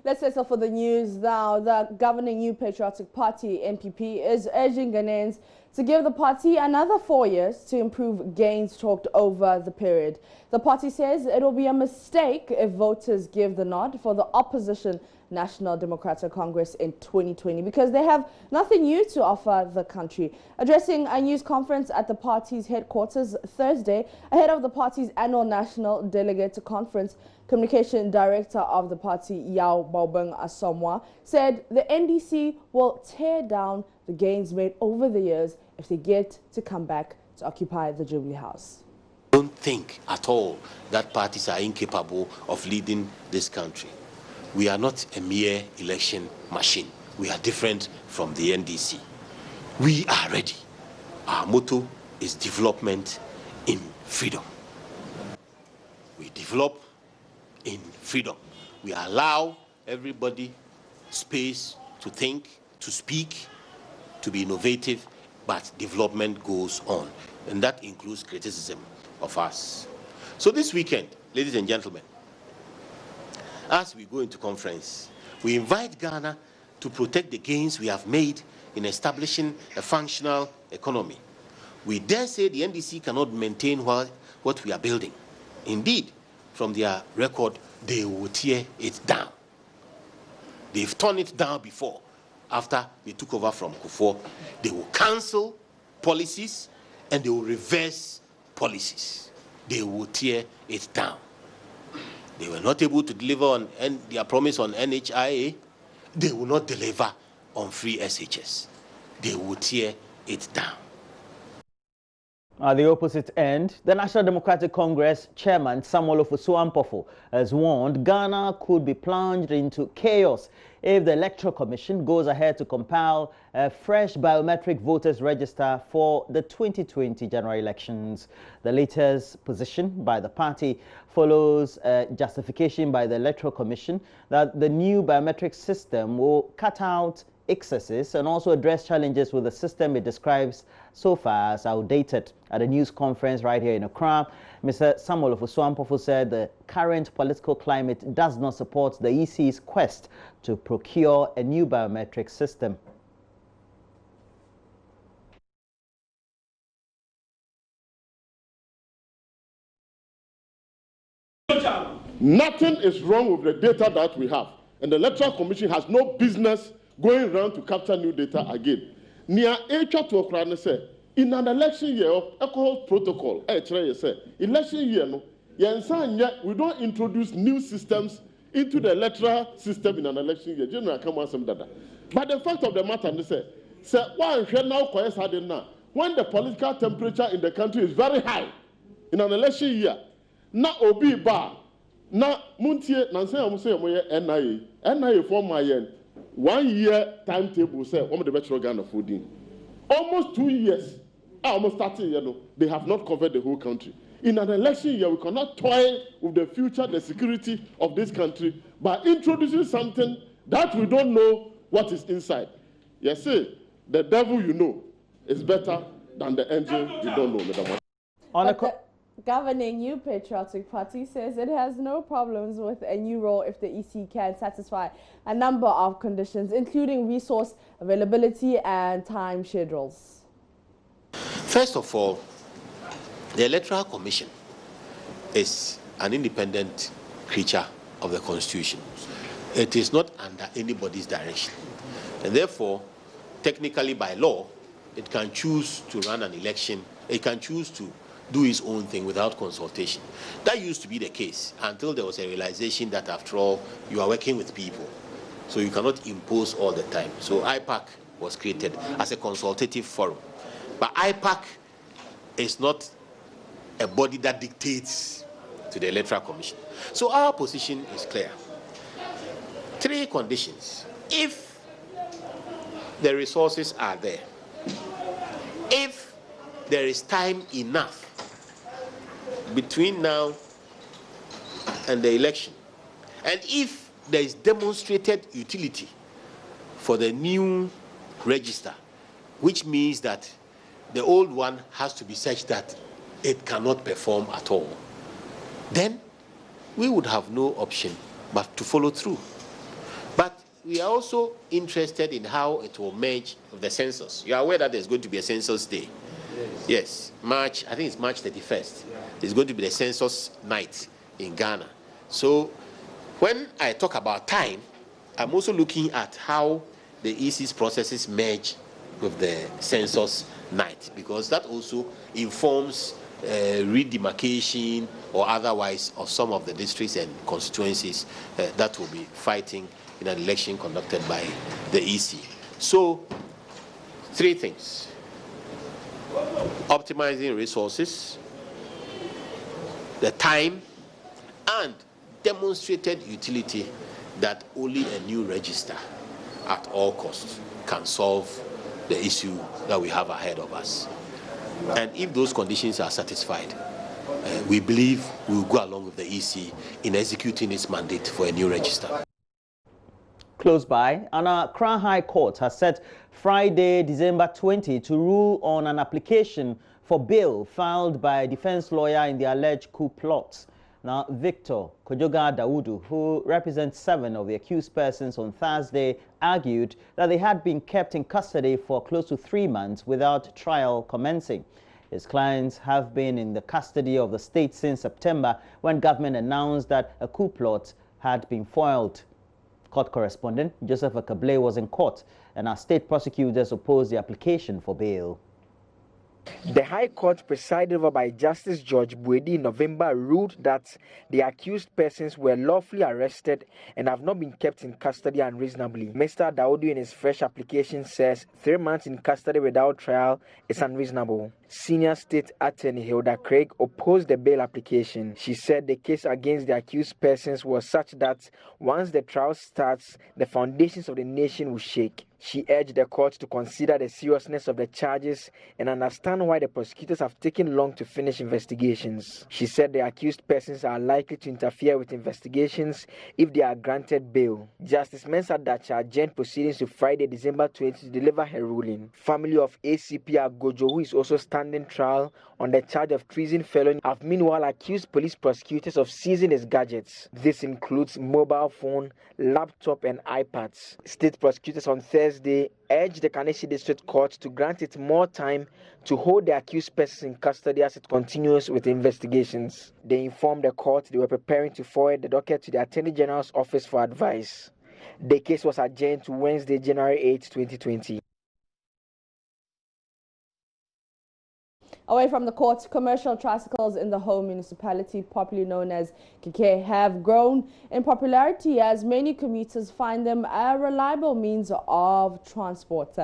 Let's settle for the news now. The governing New Patriotic Party, NPP, is urging Ghanaians to give the party another 4 years to improve gains chalked over the period. The party says it will be a mistake if voters give the nod for the opposition National Democratic Congress in 2020 because they have nothing new to offer the country. Addressing a news conference at the party's headquarters Thursday, ahead of the party's annual National Delegate Conference, Communication Director of the party, Yao Baobeng Asomwa, said the NDC will tear down the gains made over the years if they get to come back to occupy the Jubilee House. I don't think at all that parties are incapable of leading this country. We are not a mere election machine. We are different from the NDC. We are ready. Our motto is development in freedom. We develop in freedom. We allow everybody space to think, to speak, to be innovative, but development goes on. And that includes criticism of us. So this weekend, ladies and gentlemen, as we go into conference, we invite Ghana to protect the gains we have made in establishing a functional economy. We dare say the NDC cannot maintain what we are building. Indeed, from their record, they will tear it down. They've torn it down before. After they took over from Kufuor, they will cancel policies and they will reverse policies. They will tear it down. They were not able to deliver on their promise on NHIA. They will not deliver on free SHS. They will tear it down. At the opposite end, the National Democratic Congress chairman Samuel Ofosu-Ampofo has warned Ghana could be plunged into chaos if the Electoral Commission goes ahead to compile a fresh biometric voters register for the 2020 general elections. The latest position by the party follows a justification by the Electoral Commission that the new biometric system will cut out excesses and also address challenges with the system it describes so far as outdated. At a news conference right here in Accra, Mr. Samuel Ofosu-Ampofo said the current political climate does not support the EC's quest to procure a new biometric system. Nothing is wrong with the data that we have, and the Electoral Commission has no business going around to capture new data again. Near to Okra say in an election year of alcohol protocol, election year no, we don't introduce new systems into the electoral system in an election year. But the fact of the matter is when the political temperature in the country is very high in an election year, na obi ba na muntie na nse am say NIA for my 1 year timetable say what the better Ghana fooding. Almost 2 years, almost 30 years, they have not covered the whole country. In an election year, we cannot toy with the future, the security of this country by introducing something that we don't know what is inside. Yes, sir, the devil you know is better than the angel you don't know, Madam. The governing New Patriotic Party says it has no problems with a new role if the EC can satisfy a number of conditions, including resource availability and time schedules. First of all, the Electoral Commission is an independent creature of the Constitution. It is not under anybody's direction. And therefore, technically by law, it can choose to run an election. It can choose to do his own thing without consultation. That used to be the case until there was a realization that after all, you are working with people. So you cannot impose all the time. So IPAC was created as a consultative forum. But IPAC is not a body that dictates to the Electoral Commission. So our position is clear. 3 conditions. If the resources are there, if there is time enough between now and the election, and if there is demonstrated utility for the new register, which means that the old one has to be such that it cannot perform at all, then we would have no option but to follow through. we are also interested in how it will merge with the census. You are aware that there's going to be a census day. Yes, March, I think it's March 31st. It's going to be the census night in Ghana. So when I talk about time, I'm also looking at how the EC's processes merge with the census night, because that also informs redemarcation or otherwise of some of the districts and constituencies that will be fighting in an election conducted by the EC. So, three things: optimizing resources, the time, and demonstrated utility that only a new register at all costs can solve the issue that we have ahead of us. And if those conditions are satisfied, we believe we will go along with the EC in executing its mandate for a new register. Close by, and our Crown High Court has set Friday, December 20 to rule on an application for bail filed by a defense lawyer in the alleged coup plot. Now, Victor Kojoga Daudu, who represents 7 of the accused persons on Thursday, argued that they had been kept in custody for close to 3 months without trial commencing. His clients have been in the custody of the state since September, when government announced that a coup plot had been foiled. Court correspondent Joseph Akable was in court, and our state prosecutors opposed the application for bail. The High Court, presided over by Justice George Buedi in November, ruled that the accused persons were lawfully arrested and have not been kept in custody unreasonably. Mr. Daudu in his fresh application says 3 months in custody without trial is unreasonable. Senior State Attorney Hilda Craig opposed the bail application. She said the case against the accused persons was such that once the trial starts, the foundations of the nation will shake. She urged the court to consider the seriousness of the charges and understand why the prosecutors have taken long to finish investigations. She said the accused persons are likely to interfere with investigations if they are granted bail. Justice Mensah Dacha adjourned proceedings to Friday, December 20 to deliver her ruling. Family of ACP Agojo, who is also standing trial on the charge of treason felony, have meanwhile accused police prosecutors of seizing his gadgets. This includes mobile phone, laptop and iPads. State prosecutors on Thursday urged the Kaneshie District Court to grant it more time to hold the accused persons in custody as it continues with investigations. They informed the court they were preparing to forward the docket to the Attorney General's office for advice. The case was adjourned to Wednesday, January 8, 2020. Away from the court, commercial tricycles in the Ho municipality, popularly known as KK, have grown in popularity as many commuters find them a reliable means of transport.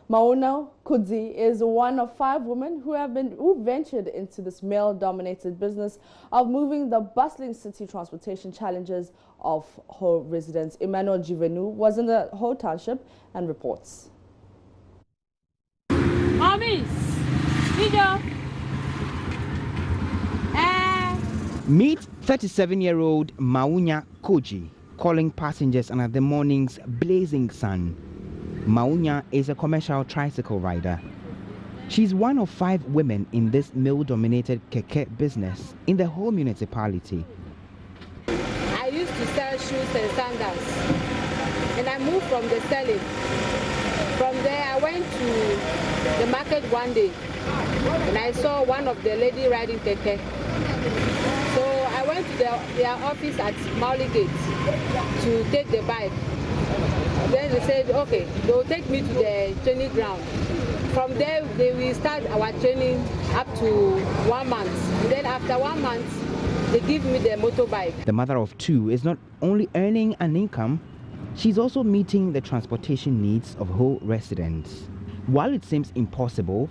Mauna Kudzi is one of 5 women who ventured into this male-dominated business of moving the bustling city transportation challenges of Ho residents. Emmanuel Jivenu was in the Ho township and reports. Meet 37-year-old Mauna Kudzi calling passengers under the morning's blazing sun. Mauna is a commercial tricycle rider. She's one of 5 women in this male-dominated keke business in the whole municipality. I used to sell shoes and sandals, and I moved from the selling. From there, I went to the market one day, and I saw one of the lady riding keke. So I went to their office at Mauli Gate to take the bike. Then they said, okay, they will take me to the training ground. From there, they will start our training up to 1 month. And then after 1 month, they give me the motorbike. The mother of 2 is not only earning an income, she's also meeting the transportation needs of Ho residents. While it seems impossible,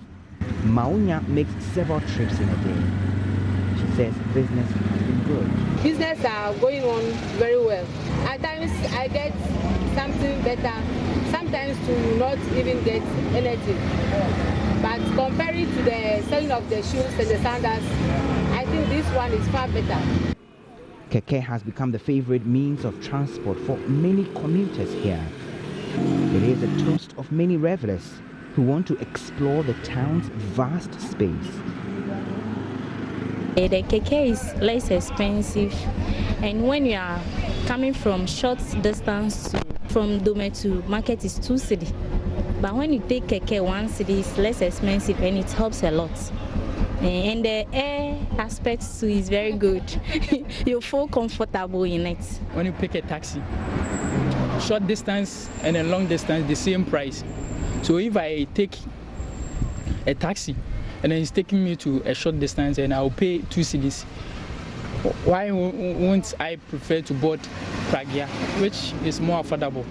Mauna makes several trips in a day. She says business has been good. Business are going on very well. At times I get something better, sometimes to not even get anything. But comparing to the selling of the shoes and the sandals, I think this one is far better. Keke has become the favorite means of transport for many commuters here. It is the toast of many revelers who want to explore the town's vast space. The keke is less expensive, and when you are coming from short distance to From Dome to market is 2 cedi. But when you take keke 1 cedi, it's less expensive and it helps a lot. And the air aspect too is very good. You feel comfortable in it. When you pick a taxi, short distance and a long distance, the same price. So if I take a taxi and then it's taking me to a short distance and I'll pay 2 cedis, why won't I prefer to board Pragia, which is more affordable?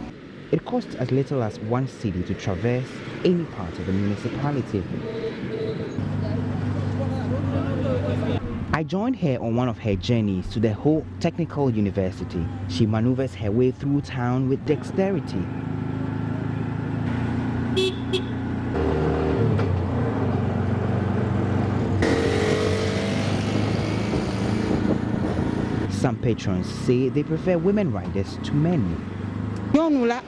It costs as little as 1 cedi to traverse any part of the municipality. I joined her on one of her journeys to the Ho Technical University. She maneuvers her way through town with dexterity. Some patrons say they prefer women riders to men. Maunya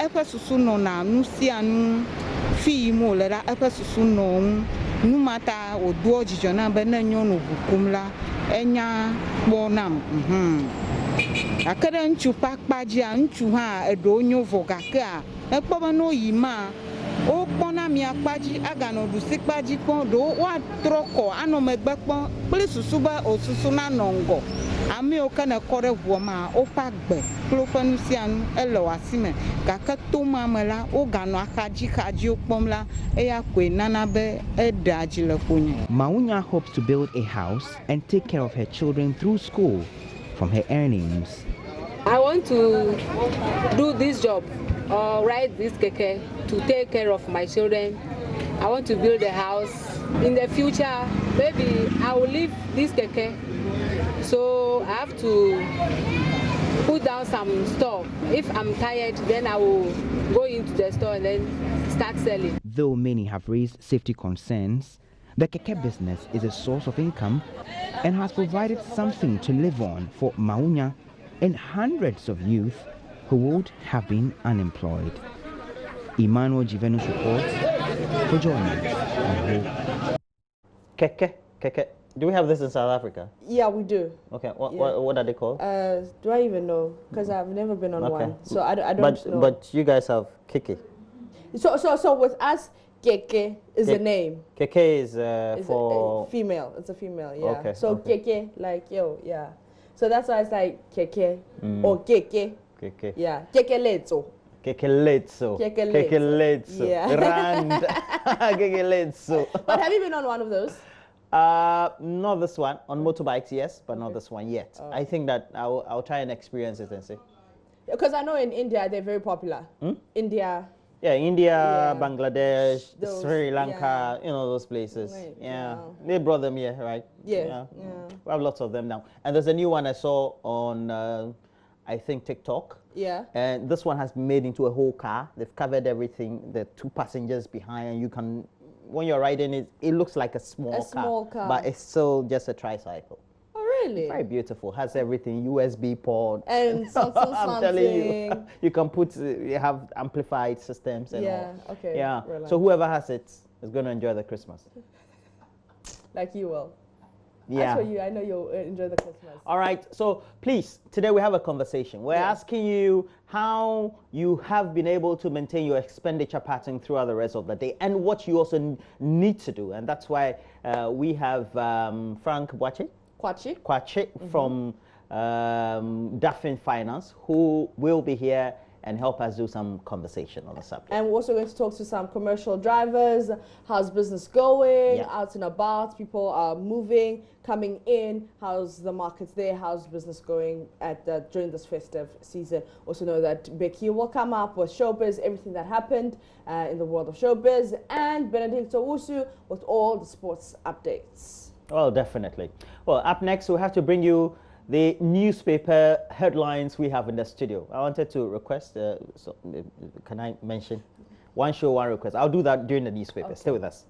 hopes to build a house and take care of her children through school from her earnings. I want to do this job or ride this keke to take care of my children. I want to build a house. In the future, maybe I will leave this keke. So I have to put down some store. If I'm tired, then I will go into the store and then start selling. Though many have raised safety concerns, the keke business is a source of income and has provided something to live on for Maunya and hundreds of youth who would have been unemployed. Emmanuel Jivenus reports for JoyNews. Keke. Do we have this in South Africa? Yeah, we do. Okay, what are they called? Do I even know? Because I've never been on one, so I don't know. But you guys have keke. So with us, keke is a name. Keke is for female. It's a female, yeah. Okay, so keke, like yo, yeah. So that's why it's like keke or keke. Keke. Yeah, keke letso. Kekeletso. Yeah. Rand. Kekeletso. But have you been on one of those? Not this one. On motorbikes, yes, but not this one yet. I think that I'll try and experience it and see. Because I know in India they're very popular. India. Yeah, India, Bangladesh, Sri Lanka, you know, those places. Right. Yeah. Wow. They brought them here, right? Yeah. We have lots of them now. And there's a new one I saw on, I think, TikTok. Yeah. And this one has been made into a whole car. They've covered everything. The 2 passengers behind, and you can, when you're riding it, it looks like a small car. But it's still just a tricycle. Oh, really? Very beautiful. Has everything, USB port. And something. I'm telling you can put, you have amplified systems and all. Okay. Yeah. Relax. So whoever has it is going to enjoy the Christmas. Like you will. Yeah. As for you, I know you'll enjoy the Christmas. All right. So please, today we have a conversation. We're asking you how you have been able to maintain your expenditure pattern throughout the rest of the day and what you also need to do. And that's why we have Frank Kwachi from Daffin Finance, who will be here and help us do some conversation on the subject. And we're also going to talk to some commercial drivers. How's business going? Out and about, people are moving, coming in. How's the markets there? How's business going during this festive season? Also know that Becky will come up with showbiz, everything that happened in the world of showbiz, and Benedicto Wusu with all the sports updates. Well, definitely. Well, up next, we'll have to bring you the newspaper headlines we have in the studio. I wanted to request, can I mention one show, one request? I'll do that during the newspaper. Stay with us.